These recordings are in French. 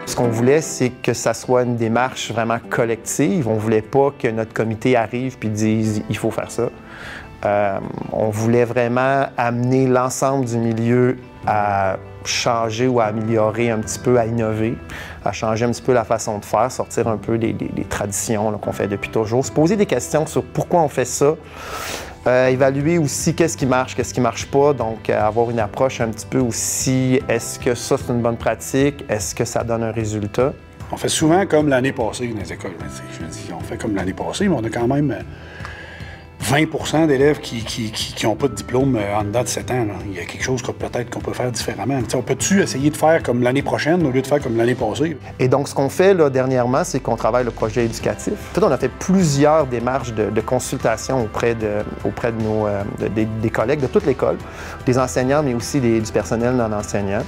Ce qu'on voulait, c'est que ça soit une démarche vraiment collective. On ne voulait pas que notre comité arrive et dise « il faut faire ça ». On voulait vraiment amener l'ensemble du milieu à changer ou à améliorer un petit peu, à innover, à changer un petit peu la façon de faire, sortir un peu des traditions qu'on fait depuis toujours, se poser des questions sur pourquoi on fait ça, évaluer aussi qu'est-ce qui marche pas, donc avoir une approche un petit peu aussi, est-ce que ça c'est une bonne pratique, est-ce que ça donne un résultat? On fait souvent comme l'année passée dans les écoles. Je me dis, on fait comme l'année passée, mais on a quand même 20 d'élèves qui n'ont pas de diplôme en dedans de 7 ans. Là. Il y a quelque chose que peut-être qu'on peut faire différemment. T'sais, on peut-tu essayer de faire comme l'année prochaine au lieu de faire comme l'année passée? Et donc, ce qu'on fait là, dernièrement, c'est qu'on travaille le projet éducatif. En fait, on a fait plusieurs démarches de consultation auprès de des collègues de toute l'école, des enseignants, mais aussi du personnel non enseignant.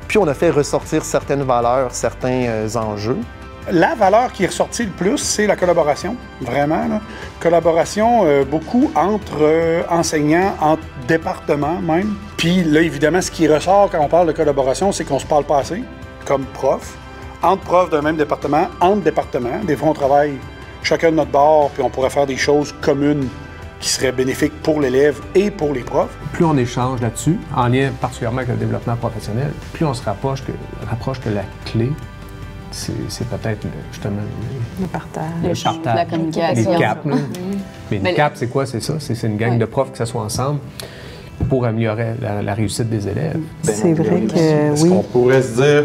Puis, on a fait ressortir certaines valeurs, certains enjeux. La valeur qui est ressortie le plus, c'est la collaboration, vraiment. Là. Collaboration beaucoup entre enseignants, entre départements même. Puis là, évidemment, ce qui ressort quand on parle de collaboration, c'est qu'on se parle pas assez, comme prof, entre profs d'un même département, entre départements. Des fois, on travaille chacun de notre bord, puis on pourrait faire des choses communes qui seraient bénéfiques pour l'élève et pour les profs. Plus on échange là-dessus, en lien particulièrement avec le développement professionnel, plus on se rapproche que la clé, c'est peut-être justement le partage, la communication. Les CAP. Mais les CAP, c'est quoi? C'est ça. C'est une gang de profs qui s'assoient ensemble pour améliorer la réussite des élèves. C'est vrai que Est-ce qu'on pourrait se dire,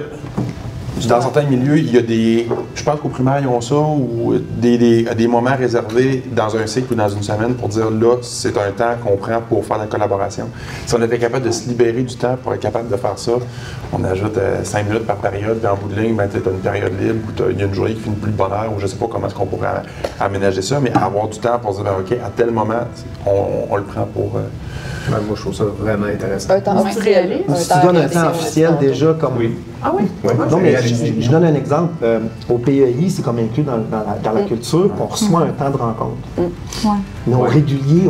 dans certains milieux, il y a des... Je pense qu'au primaire, ils ont ça, ou des moments réservés dans un cycle ou dans une semaine pour dire, là, c'est un temps qu'on prend pour faire de la collaboration. Si on était capable de se libérer du temps pour être capable de faire ça, on ajoute 5 minutes par période, puis en bout de ligne, ben, tu as une période libre, ou il y a une journée qui finit plus de bonne heure, ou je ne sais pas comment est-ce qu'on pourrait aménager ça, mais avoir du temps pour se dire, ben, OK, à tel moment, on le prend pour... Moi, je trouve ça vraiment intéressant. Un temps réaliste. Si tu donnes un temps officiel déjà, comme... Oui. Ah oui? Non, mais je donne un exemple. Au PEI, c'est comme inclus dans la culture, qu'on reçoit un temps de rencontre. Mais au régulier,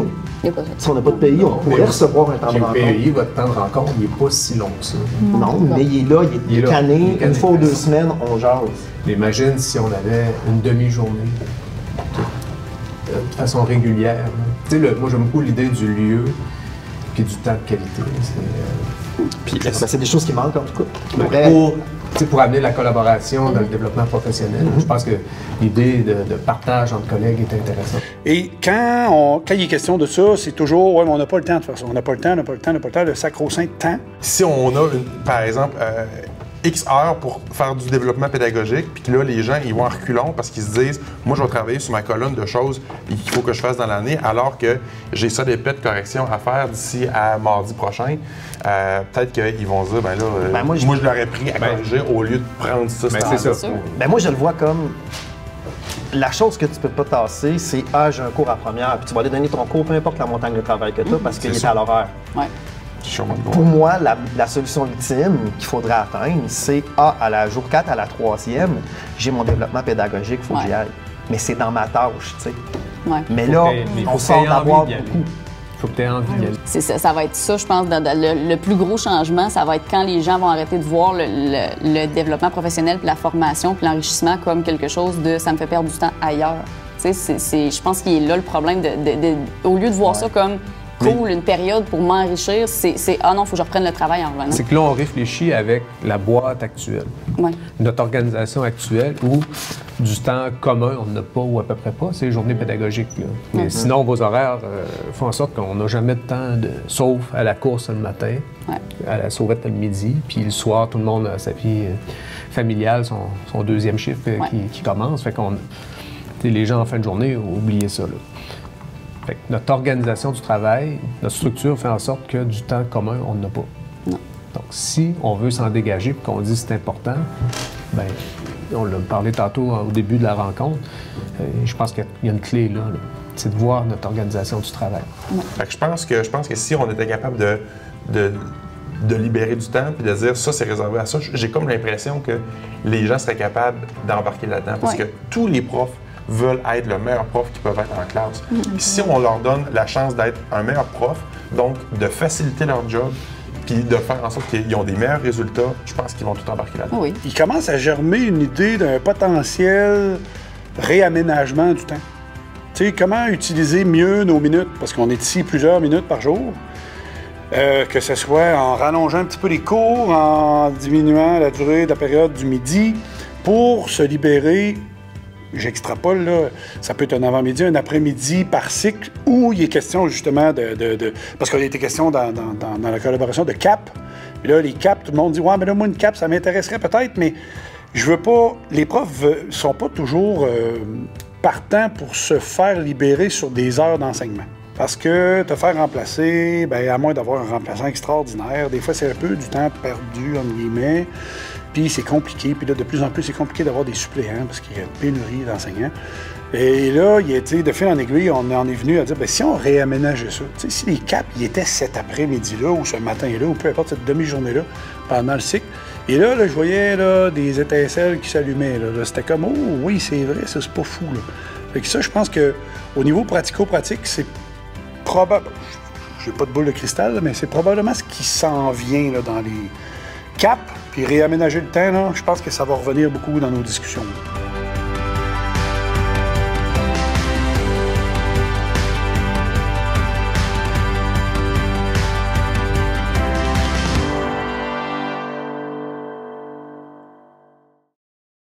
si on n'a pas de PEI, on pourrait recevoir un temps de rencontre. Au PEI, votre temps de rencontre, il n'est pas si long que ça. Non, mais il est là, il est canné. Une fois ou 2 semaines, on jase. Mais imagine si on avait une demi-journée de façon régulière. Tu sais, moi, j'aime beaucoup l'idée du lieu puis du temps de qualité. Puis c'est des choses qui manquent, en tout cas. Pour amener la collaboration dans le développement professionnel, je pense que l'idée de partage entre collègues est intéressante. Et quand il est question de ça, c'est toujours « ouais, mais on n'a pas le temps de faire ça. On n'a pas le temps, le sacro-saint temps. » Si on a, par exemple, X heures pour faire du développement pédagogique, puis que là, les gens, ils vont en reculons parce qu'ils se disent « moi, je vais travailler sur ma colonne de choses qu'il faut que je fasse dans l'année, alors que j'ai ça des pets de correction à faire d'ici à mardi prochain. Peut-être qu'ils vont se dire « ben là, moi, je l'aurais pris à corriger au lieu de prendre ça. » c'est ça. Ben moi, je le vois comme... La chose que tu peux pas tasser, c'est « ah, j'ai un cours à première », puis tu vas aller donner ton cours, peu importe la montagne de travail que tu as, parce qu'il est à l'horaire. Ouais. Pour moi, la solution ultime qu'il faudrait atteindre, c'est à la jour 4, à la 3e, j'ai mon développement pédagogique, il faut que j'y aille. Mais c'est dans ma tâche, tu sais. Ouais. Mais là, on sort d'avoir beaucoup. Il faut que tu aies envie d'y aller. Ça va être ça, je pense, le plus gros changement, ça va être quand les gens vont arrêter de voir le développement professionnel, puis la formation, puis l'enrichissement comme quelque chose de « ça me fait perdre du temps ailleurs ». Tu sais, je pense qu'il est là le problème au lieu de voir ça comme cool, une période pour m'enrichir, c'est « ah non, il faut que je reprenne le travail en revenant ». C'est que là, on réfléchit avec la boîte actuelle. Ouais. Notre organisation actuelle où du temps commun, on n'a pas ou à peu près pas, c'est les journées pédagogiques. Là. Mais sinon, vos horaires font en sorte qu'on n'a jamais de temps, sauf à la course le matin, à la sauvette le midi, puis le soir, tout le monde a sa vie familiale, son deuxième chiffre qui commence. Fait qu'on, les gens en fin de journée, oubliez ça. Là. Fait que notre organisation du travail, notre structure fait en sorte que du temps commun, on n'en a pas. Non. Donc, si on veut s'en dégager et qu'on dit que c'est important, bien, on l'a parlé tantôt au début de la rencontre, je pense qu'il y a une clé là, c'est de voir notre organisation du travail. Ouais. Fait que je pense que si on était capable de libérer du temps puis de dire ça, c'est réservé à ça, j'ai comme l'impression que les gens seraient capables d'embarquer là-dedans parce que tous les profs veulent être le meilleur prof qu'ils peuvent être en classe. Puis si on leur donne la chance d'être un meilleur prof, Donc, de faciliter leur job, puis de faire en sorte qu'ils ont des meilleurs résultats, je pense qu'ils vont tout embarquer là-dedans. Oui. Il commence à germer une idée d'un potentiel réaménagement du temps. Tu sais, comment utiliser mieux nos minutes, parce qu'on est ici plusieurs minutes par jour, que ce soit en rallongeant un petit peu les cours, en diminuant la durée de la période du midi, pour se libérer. J'extrapole, là, ça peut être un avant-midi, un après-midi par cycle, où il est question justement parce qu'il a été question dans la collaboration de CAP. Puis là, les CAP, tout le monde dit « Ouais, mais là, moi, une CAP, ça m'intéresserait peut-être, mais je veux pas... » Les profs sont pas toujours partants pour se faire libérer sur des heures d'enseignement. Parce que te faire remplacer, bien, à moins d'avoir un remplaçant extraordinaire, des fois, c'est un peu du temps perdu, entre guillemets. Puis c'est compliqué. Puis là, de plus en plus, c'est compliqué d'avoir des suppléants parce qu'il y a une pénurie d'enseignants. Et là, de fil en aiguille, on en est venu à dire, bien, si on réaménageait ça, si les CAP, ils étaient cet après-midi-là ou ce matin-là, ou peu importe cette demi-journée-là, pendant le cycle, et là, je voyais là, des étincelles qui s'allumaient. Là, c'était comme, oh oui, c'est vrai, ça, c'est pas fou. Là. Fait que ça, je pense qu'au niveau pratico-pratique, c'est probable. Je n'ai pas de boule de cristal, mais c'est probablement ce qui s'en vient là, dans les CAP. Puis réaménager le temps, là, je pense que ça va revenir beaucoup dans nos discussions.